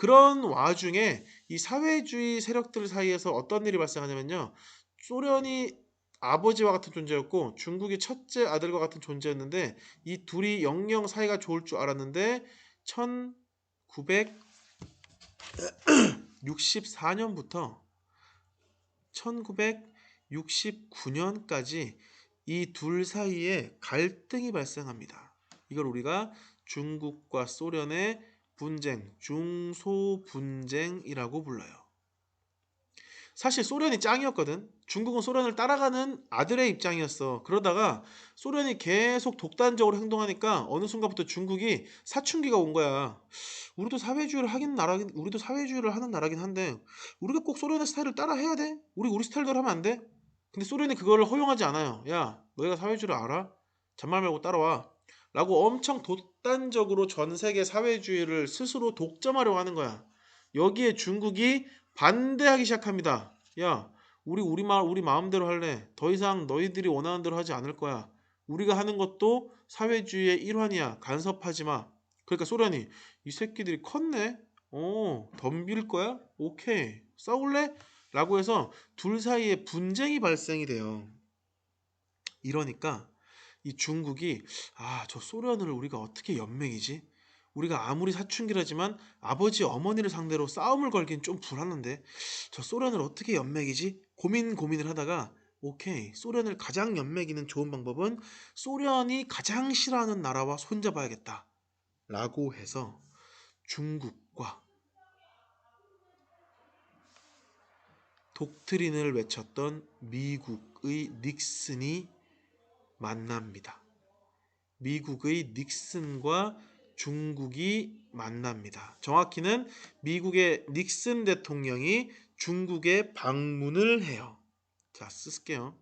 그런 와중에 이 사회주의 세력들 사이에서 어떤 일이 발생하냐면요. 소련이 아버지와 같은 존재였고 중국이 첫째 아들과 같은 존재였는데 이 둘이 영영 사이가 좋을 줄 알았는데 1964년부터 1969년까지 이 둘 사이에 갈등이 발생합니다. 이걸 우리가 중국과 소련의 분쟁, 중소분쟁이라고 불러요. 사실 소련이 짱이었거든. 중국은 소련을 따라가는 아들의 입장이었어. 그러다가 소련이 계속 독단적으로 행동하니까 어느 순간부터 중국이 사춘기가 온 거야. 우리도 사회주의를 하는 나라긴 한데 우리가 꼭 소련의 스타일을 따라 해야 돼? 우리 스타일대로 하면 안 돼? 근데 소련이 그걸 허용하지 않아요. 야, 너희가 사회주의를 알아? 잔말 말고 따라와. 라고 엄청 독단적으로 전 세계 사회주의를 스스로 독점하려고 하는 거야. 여기에 중국이 반대하기 시작합니다. 야, 우리 마음대로 할래. 더 이상 너희들이 원하는 대로 하지 않을 거야. 우리가 하는 것도 사회주의의 일환이야. 간섭하지 마. 그러니까 소련이 이 새끼들이 컸네. 덤빌 거야? 오케이. 싸울래? 라고 해서 둘 사이에 분쟁이 발생이 돼요. 이러니까 이 중국이 저 소련을 우리가 어떻게 연맹이지? 우리가 아무리 사춘기라지만 아버지 어머니를 상대로 싸움을 걸긴 좀 불안한데 저 소련을 어떻게 연맥이지? 고민을 하다가 오케이, 소련을 가장 연맥이는 좋은 방법은 소련이 가장 싫어하는 나라와 손잡아야겠다 라고 해서 중국과 독트린을 외쳤던 미국의 닉슨이 만납니다. 미국의 닉슨과 중국이 만납니다. 정확히는 미국의 닉슨 대통령이 중국에 방문을 해요. 자, 쓸게요.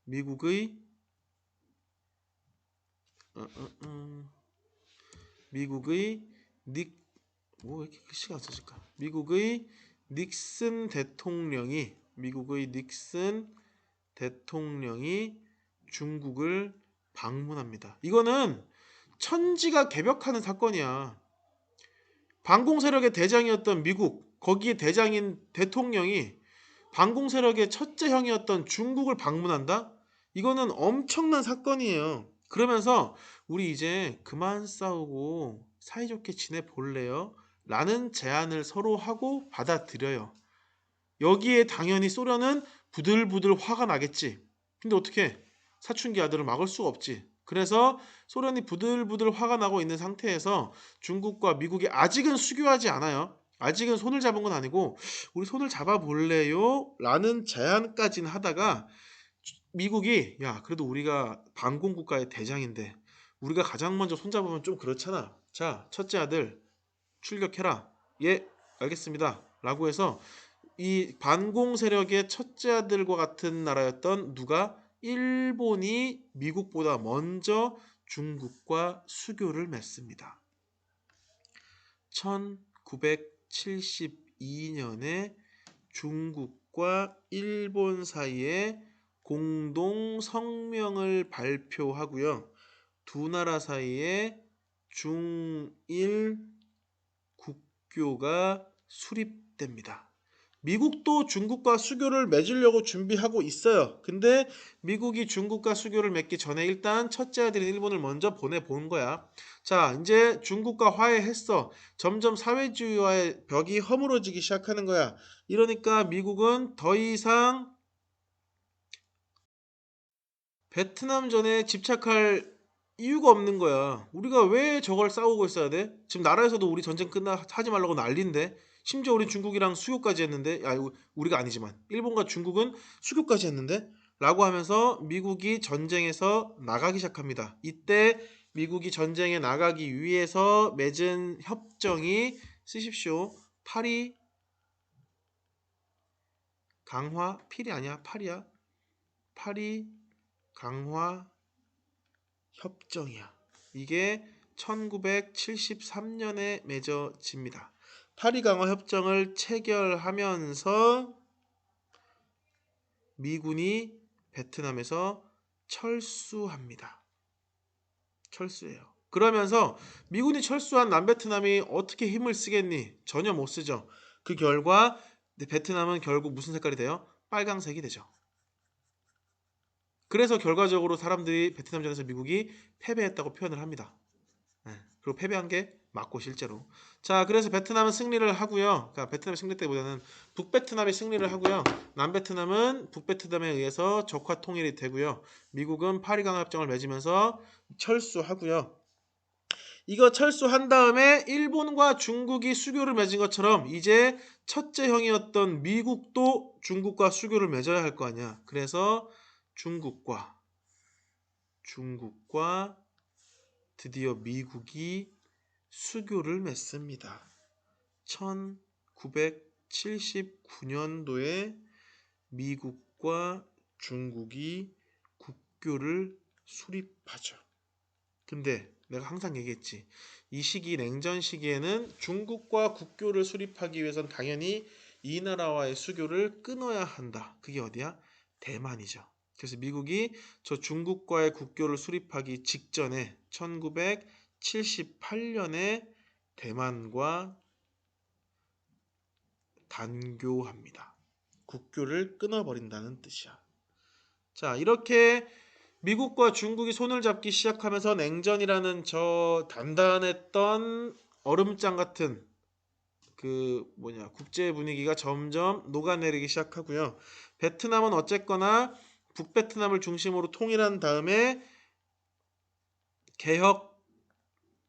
미국의 미국의 왜 이렇게 글씨가 안 써질까? 미국의 닉슨 대통령이 중국을 방문합니다. 이거는 천지가 개벽하는 사건이야. 반공 세력의 대장이었던 미국, 거기에 대장인 대통령이 반공 세력의 첫째 형이었던 중국을 방문한다? 이거는 엄청난 사건이에요. 그러면서 우리 이제 그만 싸우고 사이좋게 지내볼래요? 라는 제안을 서로 하고 받아들여요. 여기에 당연히 소련은 부들부들 화가 나겠지. 근데 어떻게 사춘기 아들을 막을 수가 없지. 그래서 소련이 부들부들 화가 나고 있는 상태에서 중국과 미국이 아직은 수교하지 않아요. 아직은 손을 잡은 건 아니고 우리 손을 잡아볼래요? 라는 제안까지는 하다가 미국이 야, 그래도 우리가 반공국가의 대장인데 우리가 가장 먼저 손잡으면 좀 그렇잖아. 자, 첫째 아들 출격해라. 예, 알겠습니다. 라고 해서 이 반공 세력의 첫째 아들과 같은 나라였던 누가 일본이 미국보다 먼저 중국과 수교를 맺습니다. 1972년에 중국과 일본 사이에 공동 성명을 발표하고요. 두 나라 사이에 중일 국교가 수립됩니다. 미국도 중국과 수교를 맺으려고 준비하고 있어요. 근데 미국이 중국과 수교를 맺기 전에 일단 첫째 아들인 일본을 먼저 보내본 거야. 자, 이제 중국과 화해했어. 점점 사회주의와의 벽이 허물어지기 시작하는 거야. 이러니까 미국은 더 이상 베트남전에 집착할 이유가 없는 거야. 우리가 왜 저걸 싸우고 있어야 돼? 지금 나라에서도 우리 전쟁 하지 말라고 난리인데 심지어 우리 중국이랑 수교까지 했는데 우리가 아니지만 일본과 중국은 수교까지 했는데 라고 하면서 미국이 전쟁에서 나가기 시작합니다. 이때 미국이 전쟁에 나가기 위해서 맺은 협정이 쓰십시오. 파리 강화 필이 아니야 파리야. 파리 강화 협정이야. 이게 1973년에 맺어집니다. 파리 강화 협정을 체결하면서 미군이 베트남에서 철수합니다. 철수해요. 그러면서 미군이 철수한 남베트남이 어떻게 힘을 쓰겠니? 전혀 못 쓰죠. 그 결과 베트남은 결국 무슨 색깔이 돼요? 빨강색이 되죠. 그래서 결과적으로 사람들이 베트남전에서 미국이 패배했다고 표현을 합니다. 그리고 패배한 게 맞고 실제로. 자, 그래서 베트남은 승리를 하고요. 그러니까 베트남 승리 때보다는 북베트남이 승리를 하고요. 남베트남은 북베트남에 의해서 적화 통일이 되고요. 미국은 파리강합정을 맺으면서 철수하고요. 이거 철수한 다음에 일본과 중국이 수교를 맺은 것처럼 이제 첫째 형이었던 미국도 중국과 수교를 맺어야 할 거 아니야. 그래서 중국과 드디어 미국이 수교를 맺습니다. 1979년도에 미국과 중국이 국교를 수립하죠. 근데 내가 항상 얘기했지. 이 시기 냉전 시기에는 중국과 국교를 수립하기 위해선 당연히 이 나라와의 수교를 끊어야 한다. 그게 어디야? 대만이죠. 그래서 미국이 저 중국과의 국교를 수립하기 직전에 1978년에 대만과 단교합니다. 국교를 끊어버린다는 뜻이야. 자, 이렇게 미국과 중국이 손을 잡기 시작하면서 냉전이라는 저 단단했던 얼음장 같은 국제 분위기가 점점 녹아내리기 시작하고요. 베트남은 어쨌거나 북베트남을 중심으로 통일한 다음에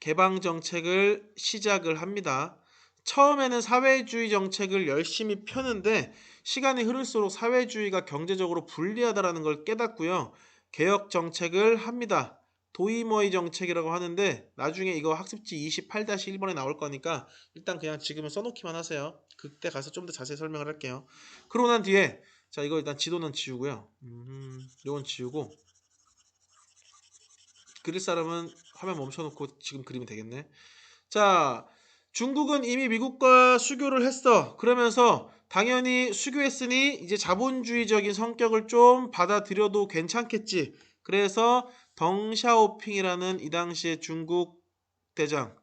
개방 정책을 시작을 합니다. 처음에는 사회주의 정책을 열심히 펴는데 시간이 흐를수록 사회주의가 경제적으로 불리하다는 걸 깨닫고요. 개혁 정책을 합니다. 도이머이 정책이라고 하는데 나중에 이거 학습지 28-1번에 나올 거니까 일단 그냥 지금은 써놓기만 하세요. 그때 가서 좀 더 자세히 설명을 할게요. 그러고 난 뒤에 자, 이거 일단 지도는 지우고요. 이건 지우고 그릴 사람은 화면 멈춰놓고 지금 그리면 되겠네. 자, 중국은 이미 미국과 수교를 했어. 그러면서 당연히 수교했으니 이제 자본주의적인 성격을 좀 받아들여도 괜찮겠지. 그래서 덩샤오핑이라는 이 당시의 중국 대장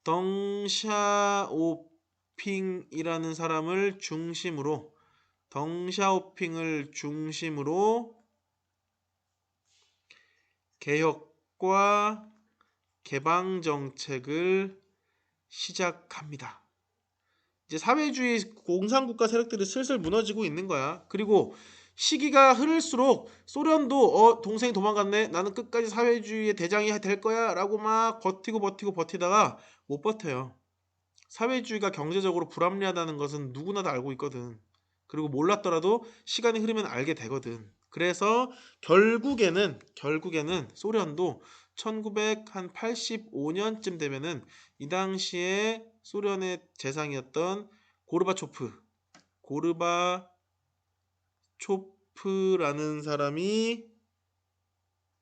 덩샤오핑이라는 사람을 중심으로 덩샤오핑을 중심으로 개혁과 개방 정책을 시작합니다. 이제 사회주의 공산국가 세력들이 슬슬 무너지고 있는 거야. 그리고 시기가 흐를수록 소련도 동생이 도망갔네. 나는 끝까지 사회주의의 대장이 될 거야 라고 막 버티다가 못 버텨요. 사회주의가 경제적으로 불합리하다는 것은 누구나 다 알고 있거든. 그리고 몰랐더라도 시간이 흐르면 알게 되거든. 그래서 결국에는 소련도 1985년쯤 되면은 이 당시에 소련의 재상이었던 고르바초프라는 사람이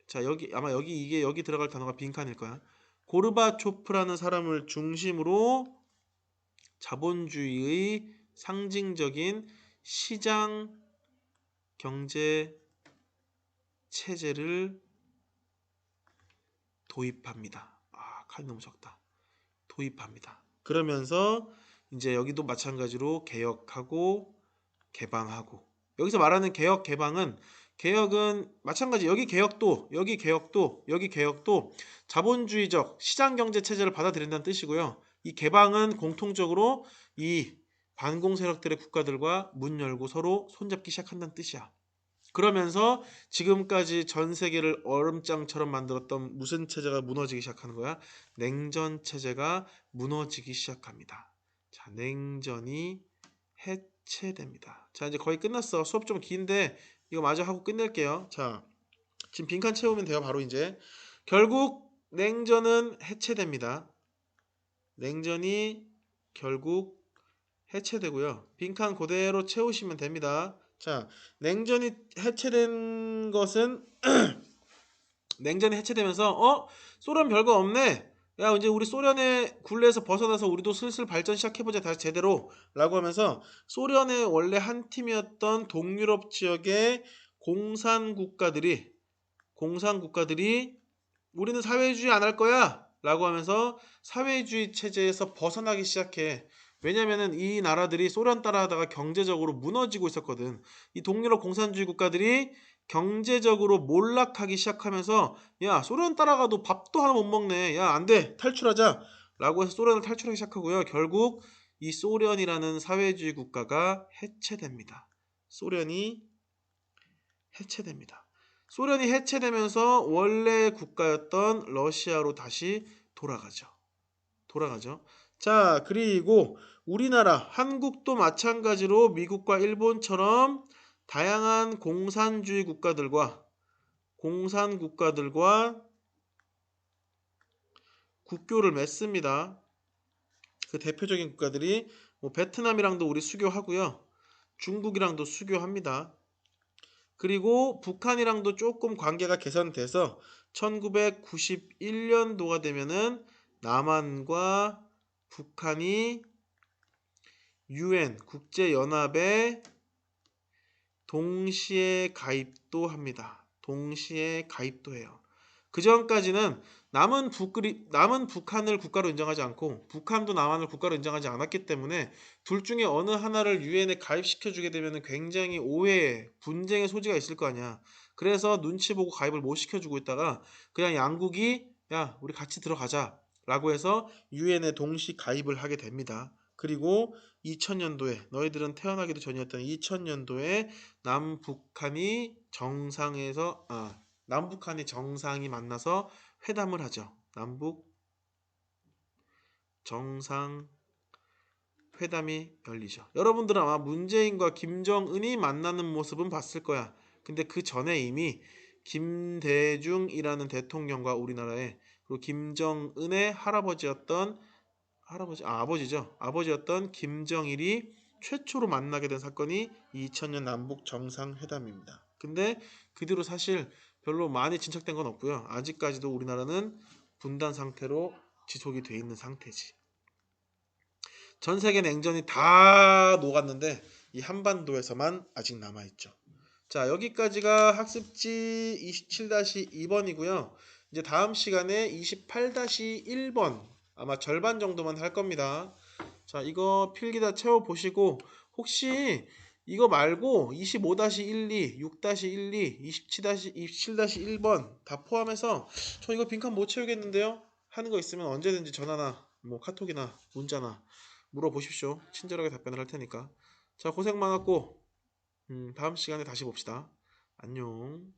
자, 여기 들어갈 단어가 빈칸일 거야. 고르바초프라는 사람을 중심으로 자본주의의 상징적인 시장 경제 체제를 도입합니다. 칸이 너무 적다. 도입합니다. 그러면서 이제 여기도 마찬가지로 개혁하고 개방하고 여기서 말하는 개혁은 마찬가지 여기 개혁도 자본주의적 시장 경제 체제를 받아들인다는 뜻이고요. 이 개방은 공통적으로 이 반공 세력들의 국가들과 문 열고 서로 손잡기 시작한다는 뜻이야. 그러면서 지금까지 전 세계를 얼음장처럼 만들었던 무슨 체제가 무너지기 시작하는 거야? 냉전 체제가 무너지기 시작합니다. 자, 냉전이 해체됩니다. 자, 이제 거의 끝났어. 수업 좀 긴데 이거 마저 하고 끝낼게요. 자, 지금 빈칸 채우면 돼요. 바로 이제 결국 냉전은 해체됩니다. 냉전이 결국 해체되고요. 빈칸 그대로 채우시면 됩니다. 자, 냉전이 해체된 것은 냉전이 해체되면서 소련 별거 없네. 야, 이제 우리 소련의 굴레에서 벗어나서 우리도 슬슬 발전 시작해보자. 다시 제대로 라고 하면서 소련의 원래 한 팀이었던 동유럽 지역의 공산 국가들이 우리는 사회주의 안 할 거야. 라고 하면서 사회주의 체제에서 벗어나기 시작해. 왜냐면은 이 나라들이 소련 따라하다가 경제적으로 무너지고 있었거든. 이 동유럽 공산주의 국가들이 경제적으로 몰락하기 시작하면서 야, 소련 따라가도 밥도 하나 못 먹네. 야, 안 돼. 탈출하자. 라고 해서 소련을 탈출하기 시작하고요. 결국 이 소련이라는 사회주의 국가가 해체됩니다. 소련이 해체됩니다. 소련이 해체되면서 원래 국가였던 러시아로 다시 돌아가죠. 돌아가죠. 자, 그리고 우리나라, 한국도 마찬가지로 미국과 일본처럼 다양한 공산 국가들과 국교를 맺습니다. 그 대표적인 국가들이 뭐 베트남이랑도 우리 수교하고요. 중국이랑도 수교합니다. 그리고 북한이랑도 조금 관계가 개선돼서 1991년도가 되면은 남한과 북한이 UN 국제연합에 동시에 가입도 합니다. 동시에 가입도 해요. 그 전까지는 남은 북한을 국가로 인정하지 않고 북한도 남한을 국가로 인정하지 않았기 때문에 둘 중에 어느 하나를 유엔에 가입시켜 주게 되면 굉장히 오해, 분쟁의 소지가 있을 거 아니야. 그래서 눈치 보고 가입을 못 시켜주고 있다가 그냥 양국이 야, 우리 같이 들어가자 라고 해서 유엔에 동시 가입을 하게 됩니다. 그리고 2000년도에 너희들은 태어나기도 전이었던 2000년도에 남북한이 정상이 만나서 회담을 하죠. 남북 정상 회담이 열리죠. 여러분들은 아마 문재인과 김정은이 만나는 모습은 봤을 거야. 근데 그 전에 이미 김대중이라는 대통령과 우리나라의 그리고 김정은의 아버지죠. 아버지였던 김정일이 최초로 만나게 된 사건이 2000년 남북 정상회담입니다. 근데 그 뒤로 사실 별로 많이 진척된 건 없고요. 아직까지도 우리나라는 분단 상태로 지속이 돼 있는 상태지. 전 세계 냉전이 다 녹았는데 이 한반도에서만 아직 남아 있죠. 자, 여기까지가 학습지 27-2번이고요. 이제 다음 시간에 28-1번 아마 절반 정도만 할 겁니다. 자, 이거 필기 다 채워 보시고 혹시 이거 말고 25-12, 6-12, 27-1번 다 포함해서 저 이거 빈칸 못 채우겠는데요? 하는 거 있으면 언제든지 전화나 뭐 카톡이나 문자나 물어보십시오. 친절하게 답변을 할 테니까. 자, 고생 많았고 다음 시간에 다시 봅시다. 안녕.